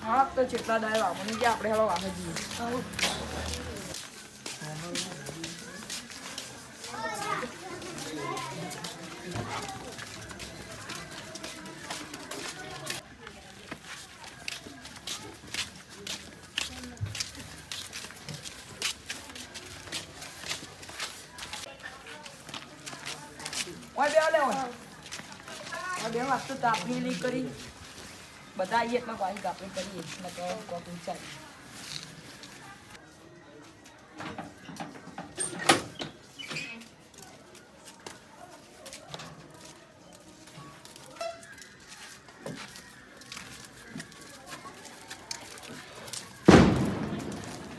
હા તો જેટલા દાય વાવણી કે આપણે હવે વાવે જઈએ ઓય બે લે ઓય બે વાસ્તુ તાપની લી કરી બધા આવીએ એટલે ભાઈ કાપણી કરીએ એટલે તો કોક વિચારી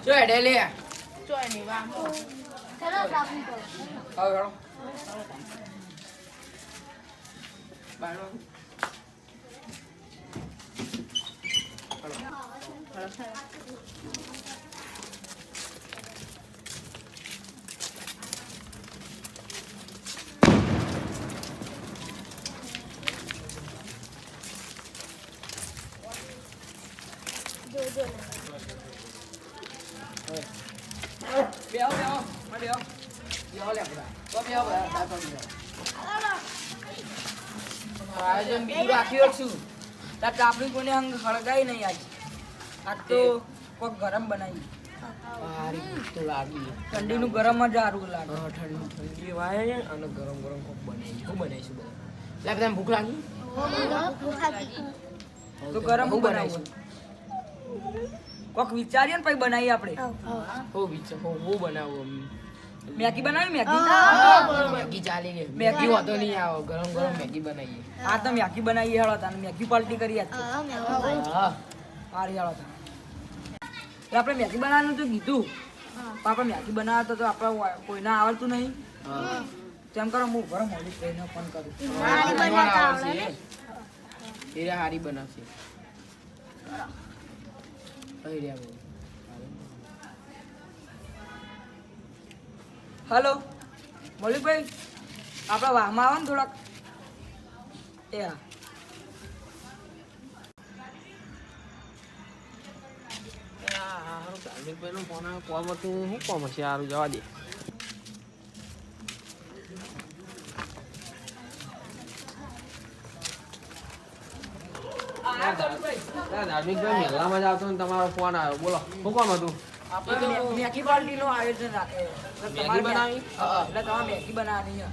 જો એડે લે ચોય ની વામ ચલો કાપી કરો હવે હેડો બાળો જો જો બેહો બેહો માં બેહો બેહો લે બધા તો બેહો બધા તાતો બેહો આયોજન બીજું રાખ્યું છું તાર આપણી કોઈને અંગ હળગાઈ નહીં આજ આજ તો કોક ગરમ બનાવી હારી તો લાગી ઠંડીનું ગરમ જ સારું લાગે હા ઠંડી વાય અને ગરમ ગરમ કોક બનાવી શું બનાવીશું બધા લે બધા ભૂખ લાગી તો ગરમ હું બનાવું કોક વિચારીએ ને પછી બનાવીએ આપણે હો વિચાર હું બનાવું મેગી બનાવી મેગી મેગી ચાલી ગઈ મેગી મેગી વાતો નહીં આવો ગરમ ગરમ મેગી બનાવીએ હા તો મેગી બનાવીએ હેળો તાને મેગી પાર્ટી કરીએ આજ તો. હા સારી હેળો તાને એટલે આપણે મેગી બનાવવાનું તો કીધું પણ આપણે મેગી બનાવતા તો આપણે કોઈને આવડતું નહીં હા તેમ કરો હું ગરમ હોલી કહીને ફોન કરું એ હારી બનાવશે કઈ રહ્યા બહુ હલો મૌલિકભાઈ આપણા વાહમાં આવો ને થોડાક એ હા ધાર્મિકભાઈનો ફોન આવ્યો કોમ હતું શું કોમ હશે સારું જવા દે ધાર્મિકભાઈ મેલામાં જ આવતો ને તમારો ફોન આવ્યો બોલો શું કોમ હતું આપણે મેગી પાર્ટીનું આયોજન રાખે મેગી બનાવી? એટલે તમારે મેગી બનાવવાની છે.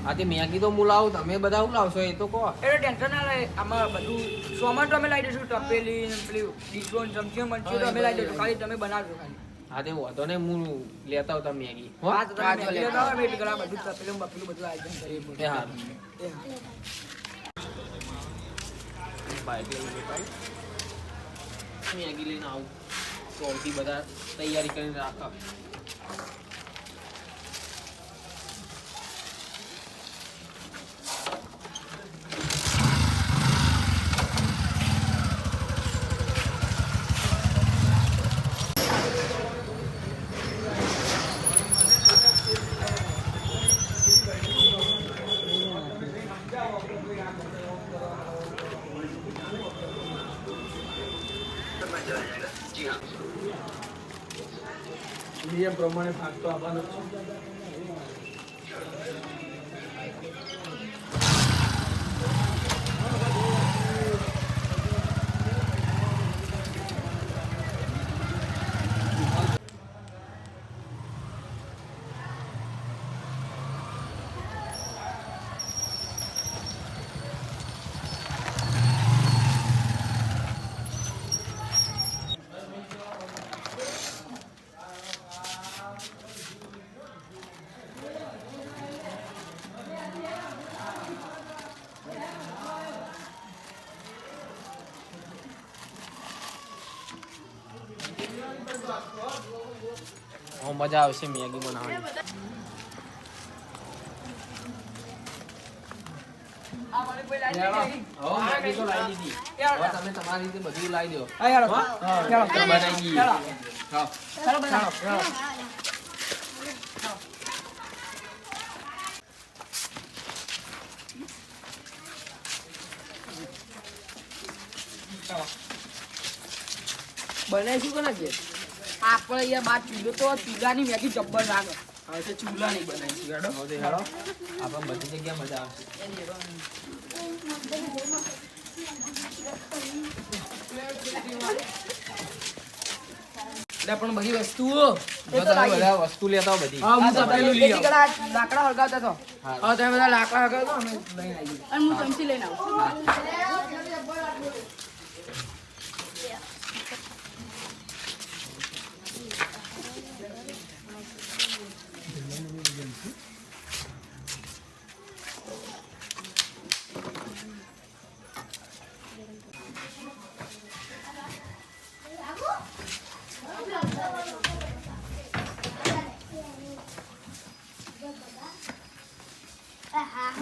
હા તે મેગી તો હું લાવું તમે બધા હું લાવશો એ તો કહો એટલે ટેન્શન ના લે આમાં બધું સોમાં તો અમે લાવી દઈશું તપેલી ને પેલી ડીશો ને ચમચીઓ મરચીઓ તો અમે લાવી દઈશું ખાલી તમે બનાવજો ખાલી હા તે વાંધો નહીં હું લેતા આવતા મેગી હો? હા તો તમે મેગી લેતા આવો, અમે એટલે ઘણા બધું તપેલું બપેલું બધું આયોજન કરીએ એ હા એ હા મેગી લઈને આવું સૌથી બધા તૈયારી કરીને રાખો નિયમ પ્રમાણે ભાગ તો આપવાનો છે મજા આવશે મેગી બનાવવાની આ મૌલિકભાઈ લાવી દે મેગી. હવે મેગી તો લાવી દીધી હવે તમે તમારી રીતે બધું લાવી દો હા હેળો હેળો તો બનાવી દઈએ હેળો હા હેળો બનાવો હેળો બનાવીશું કોના ઘેર? આપણે અહીંયા બાર ચૂલો તો ચૂલાની મેગી જબ્બર લાગે. હવે તો ચૂલા નહીં બનાવીશું હેડો. હવે હેડો આપણે બધી જગ્યાએ મજા આવશે. એટલે પણ બધી વસ્તુઓ એ તો લાગી. બધા વસ્તુ લેતા આવો બધી. હા હું તો પેલું લઈ આવું. લાકડા હળગાવતા તો હા તમે બધા લાકડા હગાવો અમે લઈને આવીએ. અને હું ચમચી લઈને આવું.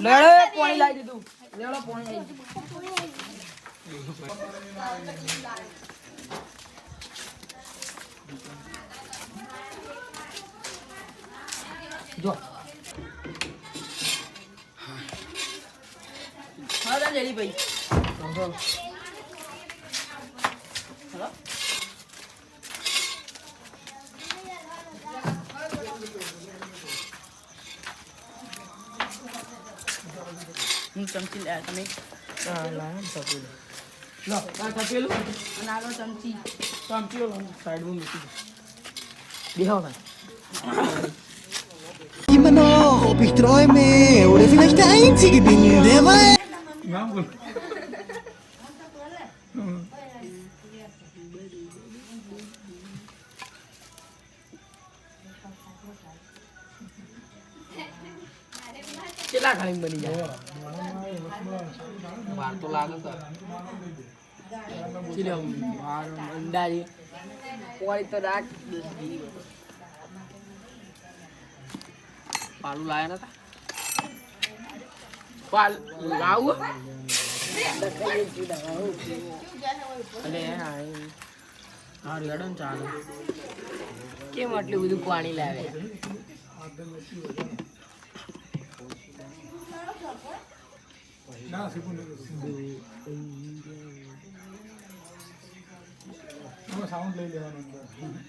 લેડો પાણી લાવી દીધું. લેડો પાણી આવી ગયું. જો હા જરી ભાઈ સમજો. હેલો હું ચમચી લે તમે હા લાવ ને તપેલું. લો આ તપેલું અને આગળ ચમચી ચમચીઓ સાઈડમાં મૂકી દો. બેહો ભાઈ. Immer noch, ob ich träume oder vielleicht der Einzige bin, der weiß. ના બોલ. કેટલા ખાલી બની જાય? વાર તો લાગે તો. ચીલો અંદાજે પોળી તો રાખ પાલું લાયા નતા? પાલ લાવું? અલે હા રેડો ને ચાલો. કેમ આટલું બધું પાણી લાવે? ના સીપું સાઉન્ડ લઈ લેવાનું અંદર.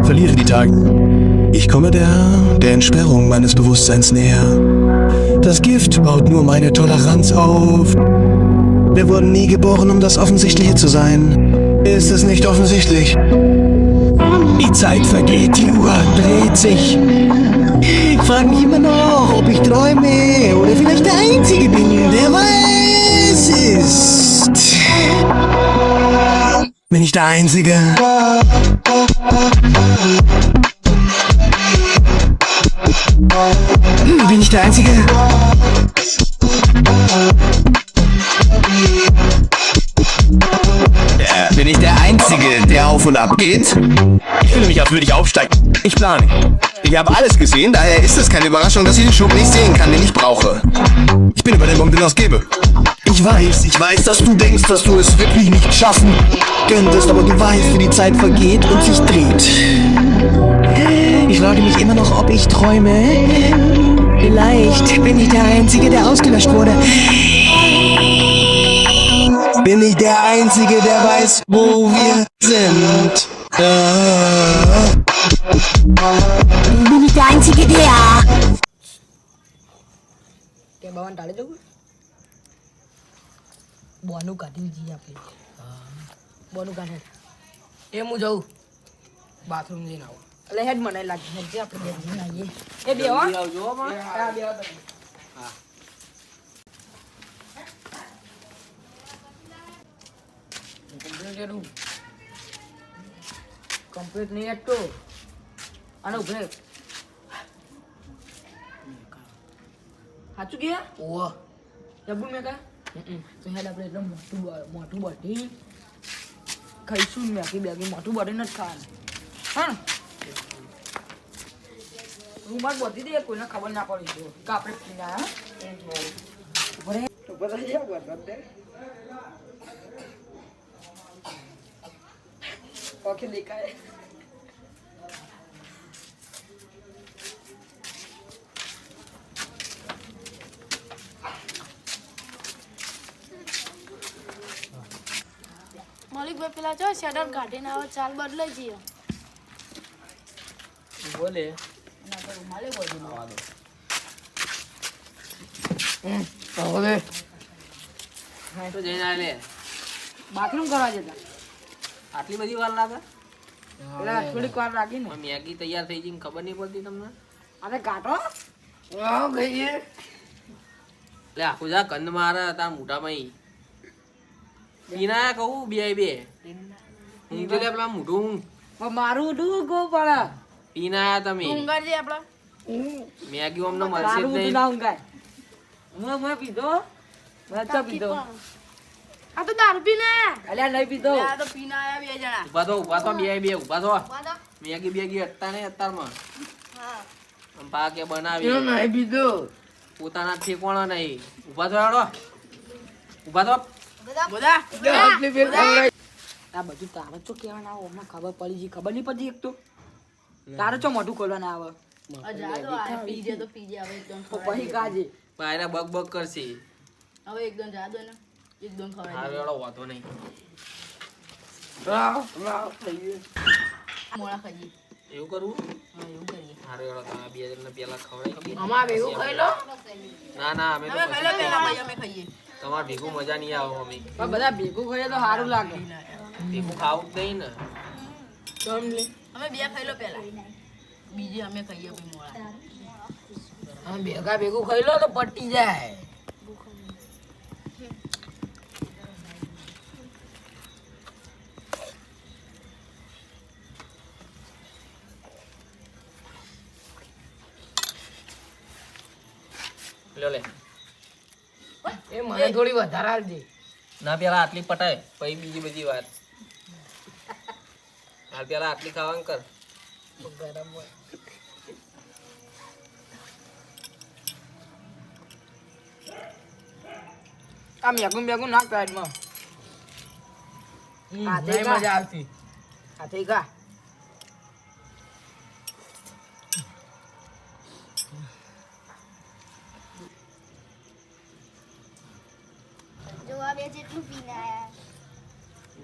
Verliere die Tage. Ich komme der Entsperrung meines Bewusstseins näher. Das Gift baut nur meine Toleranz auf. Wir wurden nie geboren, um das Offensichtliche zu sein. Ist es nicht offensichtlich? Die Zeit vergeht, die Uhr dreht sich. Ich frage mich immer noch, ob ich träume oder vielleicht der Einzige bin, der weiß ist. Bin ich der Einzige? Bin ich der Einzige? Bin ich der Einzige, der auf und ab geht? Ich fühle mich, als würde ich aufsteigen. Ich plane. Ich habe alles gesehen, daher ist es keine Überraschung, dass ich den Schub nicht sehen kann, den ich brauche. Ich bin über den Punkt hinaus gebe. Ich weiß, dass du denkst, dass du es wirklich nicht schaffen könntest, aber du weißt, wie die Zeit vergeht und sich dreht. Ich frage mich immer noch, ob ich träume. Vielleicht bin ich der Einzige, der ausgelöscht wurde. Bin ich der Einzige, der weiß, wo wir sind. Bin ich der Einzige, der... કે બાવન ટાળે જવું બોનું કાઢી જઈએ આપણે બોનું કાઢે એ હું જાઉં બાથરૂમ જઈને આવું. એટલે હેડ મને લાગે હેડ જે આપણે બે જઈને આવીએ એ બે હો આવજો હો પણ. હા બે હો તમે કમ્પ્લીટ નહીં હેડ તો આને ઉભરે સાચું કે ઓહો. ડબુલ મેં કા તો હેડ આપણે એટલે મોટું બધી ખાઈશું મેગી બેગી મોટું બધી નથી ખાવાનું હા રૂમાલ બધી દે કોઈને ખબર ના પડી જો કે આપણે પીના ઉભરે ઉભરે જા બસ દે ઓકે દેખાય મલિકભાઈ પેલા જો શેડર કાઢીને આવે ચાલ બદલાઈ જઈએ બોલે એના તો રૂમાલે બધું આવા દો. તો જઈને આ લે. બાથરૂમ કરવા જતા આટલી બધી વાર લાગે? પેલા થોડીક વાર લાગી ને મેગી તૈયાર થઈ ગઈ ને ખબર નહીં પડતી તમને? અરે કાઢો લે આખું જા કંદ મારે તાર મોઢામાં પીના કહું બે હું તો લે પેલા મોઢું પણ મારું ઉઠું ગો પડે પીના તમે ઊંઘાડજે આપડા મેગી અમને મળશે જ તારું ઉઠું નહીં. ના ઊંઘાય મેં પીધો મેં તો પીધો આ તો દારૂ પીને અલ્યા નહીં પીધો આ તો પીને આયા બે જણા ઉભા થો બે ઉભા થો વાદા મેગી બેગી અટ્ટા નહીં અત્યારમાં હા આમ પા કે બનાવી પોતાના ઠેકોણા નહીં ઉભા થો હેડો ઉભા થો બધા આ બધું તારે તો કેવાના આવે હમણાં ખબર પડી ગઈ ખબર નહીં પડતી એક તો તારે ચો મોઢું ખોલવાના આવે જા તો આ પીજે તો પીજે હવે એકદમ તો પછી કાજે પાયરા બગ બગ કરશે. હવે એકદમ જા દો ને એકદમ ખવાય હારું હેડો વાંધો નહીં. મોળા ખાઈએ એવું કરવું? હા એવું કરીએ હારું હેડો તમે બે જણને પેલા ખવડાવી. અમાર ભેગું ખાઈ લો ના ના અમે તો અમે ખાઈ લો પછી પેલા ભાઈ અમે ખાઈએ તમારે ભેગું મજા નહીં આવે અમે પણ બધા ભેગું ખાઈએ તો સારું લાગે ભેગું ખાવું જ નહીં ને. અમે બે ખાઈ લો પેલા બીજી અમે ખાઈએ ભાઈ મોળા ભેગા ભેગું ખાઈ લો તો પટી જાય લ્યો લે. એ મને થોડી વધારે આલજે ના પેલા આટલી પટાય પછી બીજી બધી વાત. હાલ પેલા આટલી ખાવાનું કર. આ મેગું મેગું નાખ સાઈડમાં હાથે મજા આવતી હાથે કા જો આ બે જેટલું પીને આયા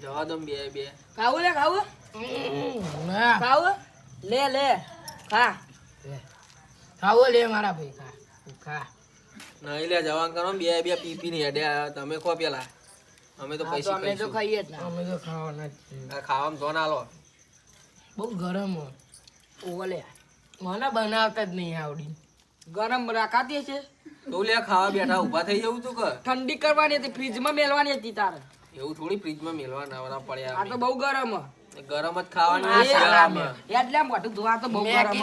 જવા દો ને બે ખાવું લે ખાવું ખાવું લે લે ખા ખાવો લે મારા ભાઈ ખા ખા નહીં લે જવાન કરો ને બે પી પી ને હેડે આવ્યા. તમે ખો પેલા અમે તો પૈસા અમે તો ખાઈએ જ ના અમે તો ખાવાના જ છીએ. ખાવામાં જો ના લો. બહુ ગરમ હોય. ઓલે મને બનાવતા જ નહીં આવડી. ગરમ રાખાતી છે તો લે ખાવા બેઠા ઊભા થઈ જવું તું કે ઠંડી કરવાની હતી ફ્રીજમાં મેલવાની હતી તારે એવું થોડી ફ્રીજમાં મેલવા નવરા પડ્યા આ તો બહુ ગરમ ગરમ જ ખાવાની હોય શિયાળામાં. એટલે આમ મોટું ધોવા તો બહુ ગરમ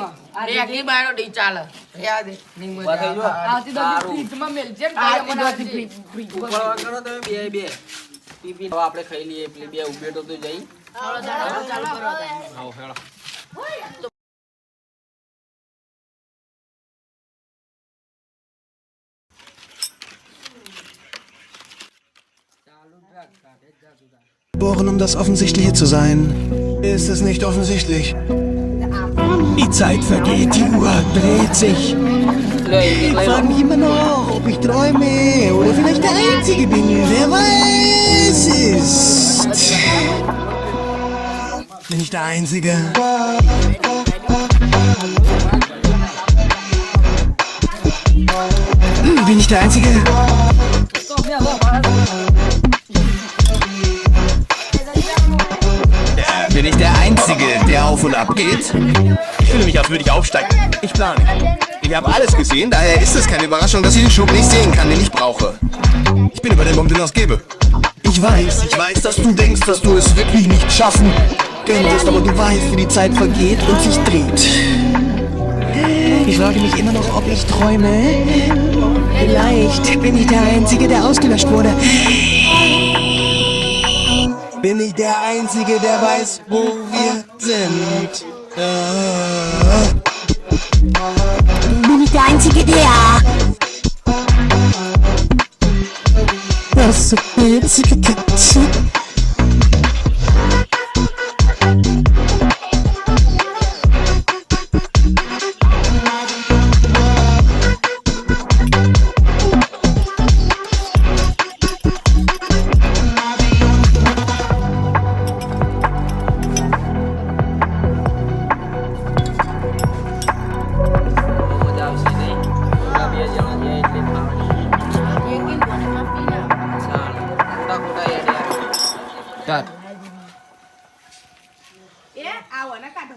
મેગી બારોટી ચાલે. રેવા દે. નહીં ઊભા થઈ મજા જાઓ. આવે. આવતી તો સારું. ફ્રીજમાં મેલજે ને આવતી ભાઈ તો મને ફ્રીજ. ઉપાડવા કરો તમે બે પી પી. હવે આપણે ખાઈ લઈએ પેલી બે ઉભેટો તો જઈ. ચાલો કરો આવો હેડો. Geboren, um das Offensichtliche zu sein. Ist es nicht offensichtlich? Die Zeit vergeht, die Uhr dreht sich. Ich frage mich immer noch, ob ich träume oder vielleicht der Einzige bin. Wer weiß es ist. Bin ich der Einzige? Bin ich der Einzige? Bin ich der Einzige, der auf und ab geht? Ich fühle mich, als würde ich aufsteigen. Ich plane. Ich habe alles gesehen, daher ist es keine Überraschung, dass ich den Schub nicht sehen kann, den ich brauche. Ich bin über den Bomben ausgebe. Ich weiß, dass du denkst, dass du es wirklich nicht schaffen könntest, aber du weißt, wie die Zeit vergeht und sich dreht. Ich frage mich immer noch, ob ich träume. Vielleicht bin ich der Einzige, der ausgelöscht wurde. Bin ich der Einzige, der weiß, wo wir sind? Bin ich der Einzige, der... Das einzige Katze. ચાલ એ આવો ને કાઢો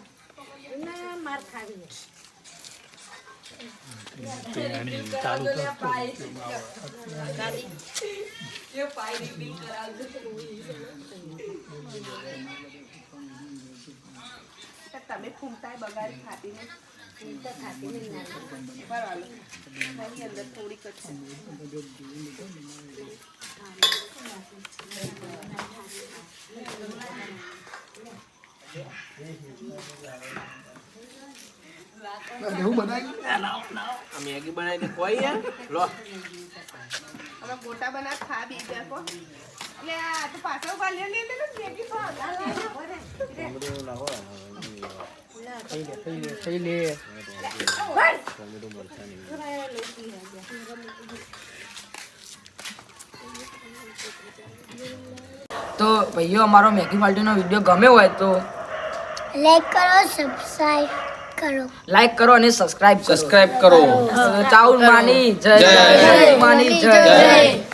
તમે ફૂમતાય બગાડી ખાતી ને બરાબર એની અંદર થોડીક જ છે એવું બનાવી આ મેગી બનાવીને કોઈ યાર લો હવે ગોટા બનાવ ખા બી ગયા કો એટલે આ તો પાછળ ઉભા લે મેગી થઈ લે તો ભાઈઓ અમારો મેગી પાર્ટીનો વિડીયો ગમ્યો હોય તો લાઈક કરો સબસ્ક્રાઇબ કરો લાઈક કરો અને સબસ્ક્રાઇબ કરો ચાઉલ માની જય માની જય